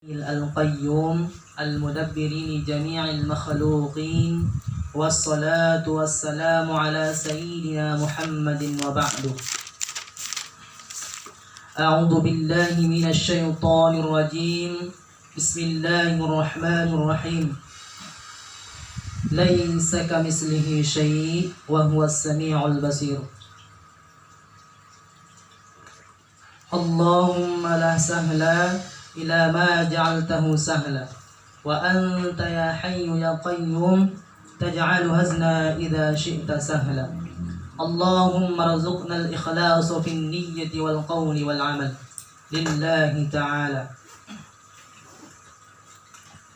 القيوم المدبر لجميع المخلوقين والصلاة والسلام على سيدنا محمد وبعد. أعوذ بالله من الشيطان الرجيم. بسم الله الرحمن الرحيم. ليس كمثله شيء وهو السميع البصير. اللهم لا سهل إلا ما جعلته سهلا وأنت يا حي يا قيوم تجعل هزنا إذا شئت سهلا. اللهم ارزقنا الإخلاص في النية والقول والعمل لله تعالى.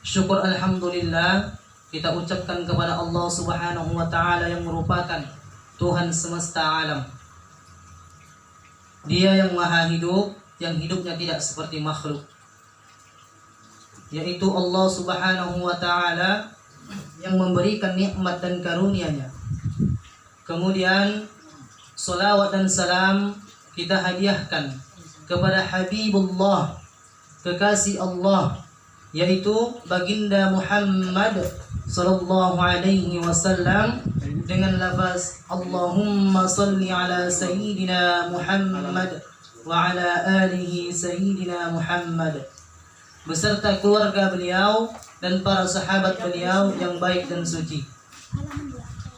Syukur alhamdulillah kita ucapkan kepada Allah Subhanahu wa taala yang merupakan Tuhan semesta alam. Dia yang maha hidup, yang hidupnya tidak seperti makhluk, yaitu Allah Subhanahu wa taala yang memberikan nikmat dan karunia-Nya. Kemudian salawat dan salam kita hadiahkan kepada Habibullah, kekasih Allah, yaitu baginda Muhammad sallallahu alaihi wasallam, dengan lafaz Allahumma salli ala sayyidina Muhammad wa ala alihi sayyidina Muhammad, beserta keluarga beliau dan para sahabat beliau yang baik dan suci.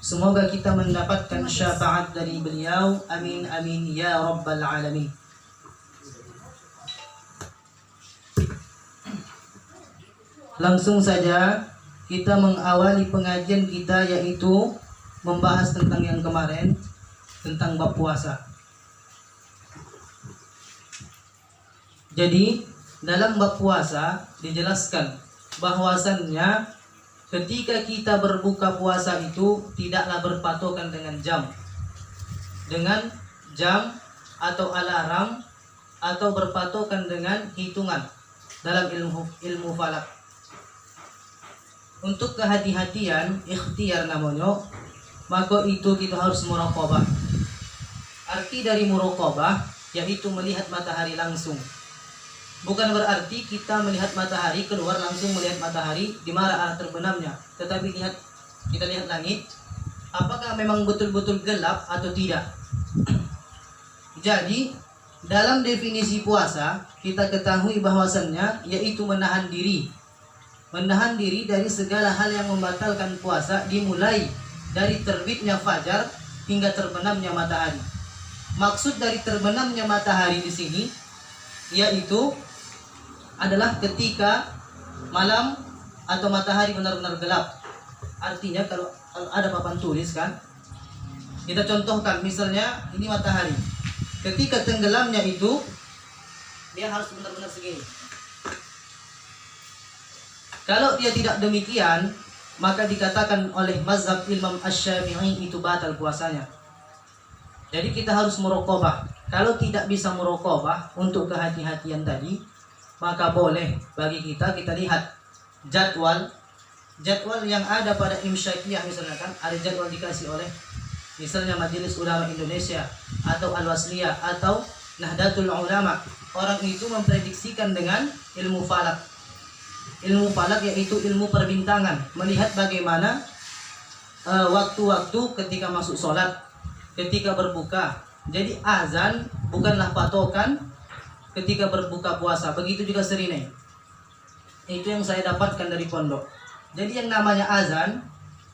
Semoga kita mendapatkan syafaat dari beliau. Amin amin ya rabbal alamin. Langsung saja kita mengawali pengajian kita, yaitu membahas tentang yang kemarin, tentang bab puasa. Jadi dalam bab puasa dijelaskan bahwasannya ketika kita berbuka puasa itu tidaklah berpatokan dengan jam atau alarm, atau berpatokan dengan hitungan dalam ilmu falak. Untuk kehati-hatian, ikhtiar namanya, maka itu kita harus muraqabah. Arti dari muraqabah yaitu melihat matahari langsung. Bukan berarti kita melihat matahari keluar langsung melihat matahari di mana arah terbenamnya, tetapi kita lihat langit, apakah memang betul-betul gelap atau tidak. Jadi dalam definisi puasa kita ketahui bahwasannya yaitu menahan diri dari segala hal yang membatalkan puasa, dimulai dari terbitnya fajar hingga terbenamnya matahari. Maksud dari terbenamnya matahari di sini yaitu adalah ketika malam atau matahari benar-benar gelap. Artinya kalau ada papan tulis kan, kita contohkan misalnya ini matahari. Ketika tenggelamnya itu dia harus benar-benar segini. Kalau dia tidak demikian, maka dikatakan oleh mazhab Imam Asy-Syafi'i itu batal puasanya. Jadi kita harus muraqabah. Kalau tidak bisa muraqabah untuk kehati-hatian tadi, maka boleh bagi kita lihat jadwal yang ada pada Imsakiyah, misalnya kan ada jadwal dikasih oleh misalnya Majelis Ulama Indonesia atau Al-Wasliyah atau Nahdlatul Ulama. Orang itu memprediksikan dengan ilmu falak. Ilmu falak yaitu ilmu perbintangan, melihat bagaimana waktu-waktu ketika masuk sholat, ketika berbuka. Jadi azan bukanlah patokan ketika berbuka puasa. Begitu juga serinai. Itu yang saya dapatkan dari pondok. Jadi yang namanya azan,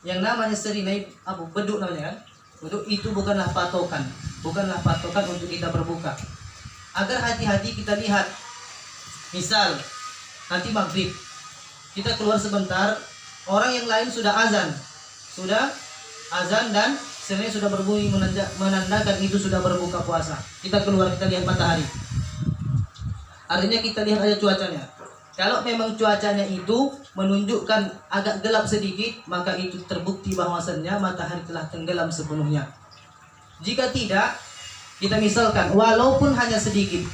yang namanya serinai, beduk namanya kan? Beduk itu bukanlah patokan untuk kita berbuka. Agar hati-hati kita lihat. Misal nanti maghrib kita keluar sebentar, orang yang lain sudah azan dan sebenarnya sudah berbunyi menandakan itu sudah berbuka puasa. Kita keluar, kita lihat matahari. Artinya kita lihat aja cuacanya. Kalau memang cuacanya itu menunjukkan agak gelap sedikit, maka itu terbukti bahwasannya matahari telah tenggelam sepenuhnya. Jika tidak, kita misalkan walaupun hanya sedikit,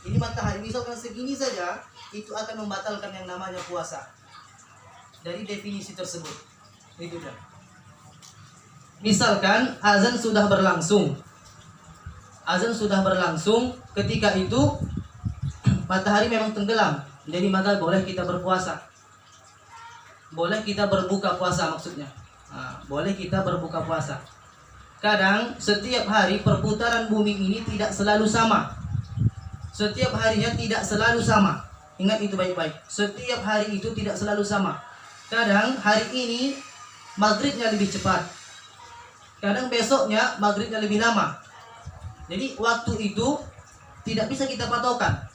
ini matahari misalkan segini saja, itu akan membatalkan yang namanya puasa. Dari definisi tersebut. Itu dah. Misalkan azan sudah berlangsung, ketika itu matahari memang tenggelam Jadi maka boleh kita berpuasa. Boleh kita berbuka puasa maksudnya. Boleh kita berbuka puasa. Kadang setiap hari perputaran bumi ini tidak selalu sama. Setiap harinya tidak selalu sama. Ingat itu baik-baik. Setiap hari itu tidak selalu sama. Kadang hari ini maghribnya lebih cepat. Kadang besoknya maghribnya lebih lama. Jadi waktu itu tidak bisa kita patokan.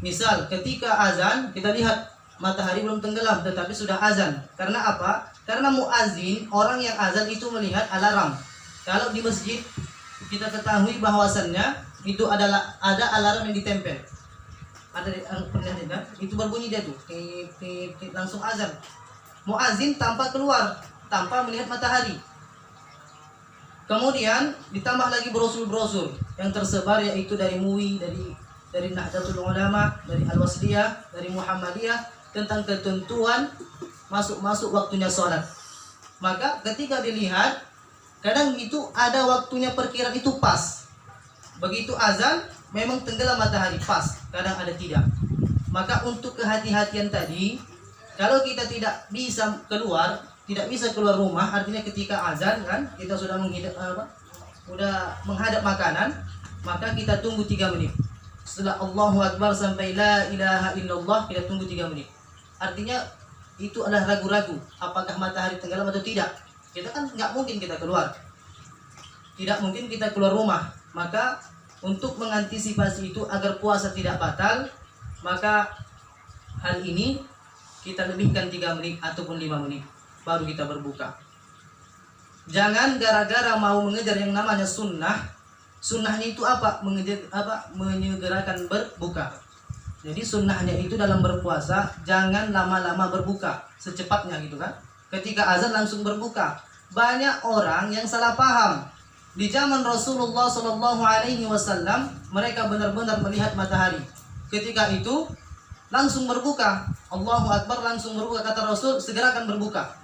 Misal ketika azan kita lihat matahari belum tenggelam tetapi sudah azan. Karena apa? Karena muazin, orang yang azan itu melihat alarm. Kalau di masjid kita ketahui bahwasannya itu adalah ada alarm yang ditempel. Ada pernah dengar? Itu berbunyi dia tuh, langsung azan. Muazin tanpa keluar, tanpa melihat matahari. Kemudian ditambah lagi brosur-brosur yang tersebar, yaitu dari MUI, dari Nahdlatul Ulama, dari Al-Wasliyah, dari Muhammadiyah, tentang ketentuan masuk waktunya sholat. Maka ketika dilihat, kadang itu ada waktunya perkiraan itu pas. Begitu azan memang tenggelam matahari pas, kadang ada tidak. Maka untuk kehati-hatian tadi, kalau kita tidak bisa keluar rumah, artinya ketika azan kan kita sudah menghadap makanan, maka kita tunggu 3 menit. Setelah Allahu Akbar sampai la ilaha illallah kita tunggu 3 menit. Artinya itu adalah ragu-ragu apakah matahari tenggelam atau tidak. Kita kan nggak mungkin kita keluar. Tidak mungkin kita keluar rumah. Maka untuk mengantisipasi itu agar puasa tidak batal, maka hal ini kita lebihkan 3 menit ataupun 5 menit baru kita berbuka. Jangan gara-gara mau mengejar yang namanya sunnah. Sunnahnya itu apa? Menyegerakan berbuka. Jadi sunnahnya itu dalam berpuasa jangan lama-lama berbuka, secepatnya gitu kan. Ketika azan langsung berbuka. Banyak orang yang salah paham. Di zaman Rasulullah SAW mereka benar-benar melihat matahari. Ketika itu langsung berbuka. Allahu Akbar langsung berbuka, kata Rasul, segerakan berbuka.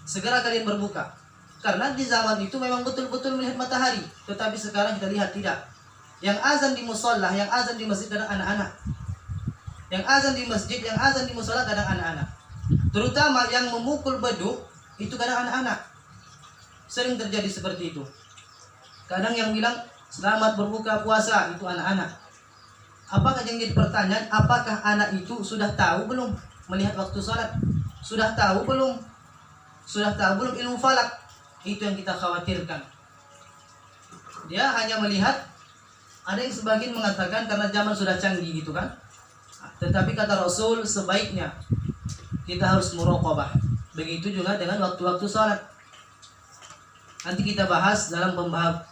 Segera kalian berbuka. Karena di zaman itu memang betul-betul melihat matahari. Tetapi sekarang kita lihat tidak. Yang azan di musola, yang azan di masjid kadang anak-anak. Yang azan di masjid, yang azan di musola kadang anak-anak. Terutama yang memukul beduk itu kadang anak-anak. Sering terjadi seperti itu. Kadang yang bilang selamat berbuka puasa itu anak-anak. Apakah yang jadi pertanyaan? Apakah anak itu sudah tahu belum melihat waktu sholat? Sudah tahu belum? Sudah tahu belum ilmu falak? Itu yang kita khawatirkan. Dia hanya melihat, ada yang sebagian mengatakan karena zaman sudah canggih gitu kan. Tetapi kata Rasul sebaiknya kita harus muraqabah. Begitu juga dengan waktu-waktu sholat. Nanti kita bahas dalam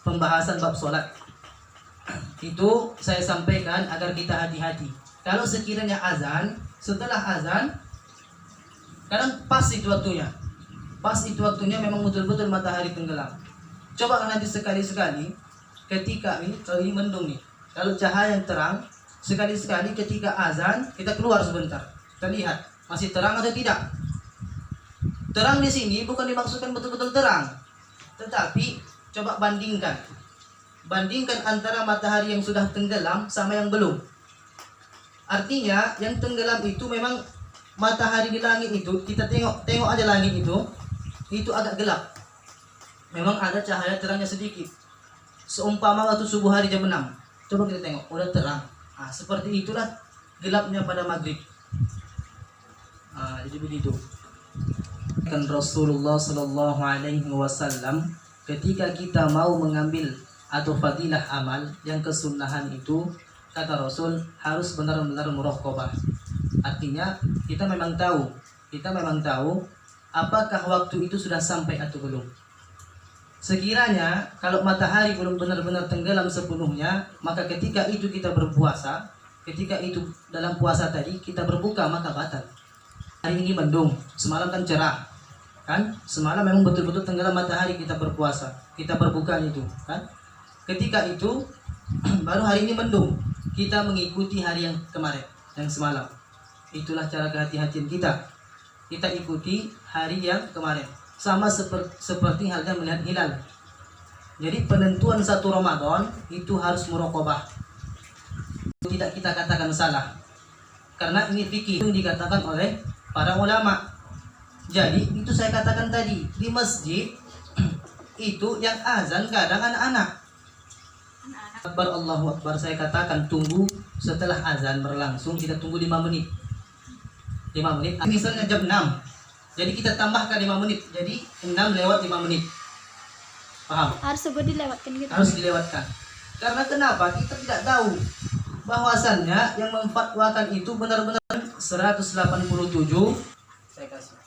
pembahasan bab sholat. Itu saya sampaikan agar kita hati-hati. Kalau sekiranya azan, setelah azan, kadang pas itu waktunya. Pas itu waktunya memang betul-betul matahari tenggelam. Coba nanti sekali-sekali ketika ini mendung nih. Kalau cahaya yang terang, sekali-sekali ketika azan kita keluar sebentar. Kita lihat masih terang atau tidak. Terang di sini bukan dimaksudkan betul-betul terang. Tetapi coba bandingkan. Bandingkan antara matahari yang sudah tenggelam sama yang belum. Artinya yang tenggelam itu memang matahari di langit itu, kita tengok aja langit itu agak gelap. Memang ada cahaya terangnya sedikit. Seumpama waktu subuh hari jam 6. Coba kita tengok, udah terang. Seperti itulah gelapnya pada maghrib. Jadi begitu. Kan Rasulullah Sallallahu Alaihi Wasallam ketika kita mau mengambil atau fadilah amal yang kesunahan itu, kata Rasul harus benar-benar muraqabah. Artinya kita memang tahu apakah waktu itu sudah sampai atau belum. Sekiranya kalau matahari belum benar-benar tenggelam sepenuhnya, maka ketika itu kita berpuasa, ketika itu dalam puasa tadi kita berbuka, maka batal. Hari ini mendung, semalam kan cerah, kan? Semalam memang betul-betul tenggelam matahari, kita berpuasa, kita berbuka itu, kan? Ketika itu baru hari ini mendung, kita mengikuti hari yang kemarin, yang semalam. Itulah cara kehati-hatian kita. Kita ikuti hari yang kemarin. Sama seperti halnya melihat hilal. Jadi penentuan 1 Ramadan itu harus muraqabah. Tidak kita katakan salah. Karena ini fikih yang dikatakan oleh para ulama. Jadi itu saya katakan tadi, di masjid itu yang azan kadang anak-anak. Akbar, Allahu Akbar, saya katakan tunggu setelah azan berlangsung, kita tunggu 5 menit. 5 menit, misalnya jam 6. Jadi kita tambahkan 5 menit. Jadi 6 lewat 5 menit. Paham? Harus segera dilewatkan gitu. Harus dilewatkan. Karena kenapa? Kita tidak tahu bahwasannya yang memfatwakan itu benar-benar 187. Saya kasih.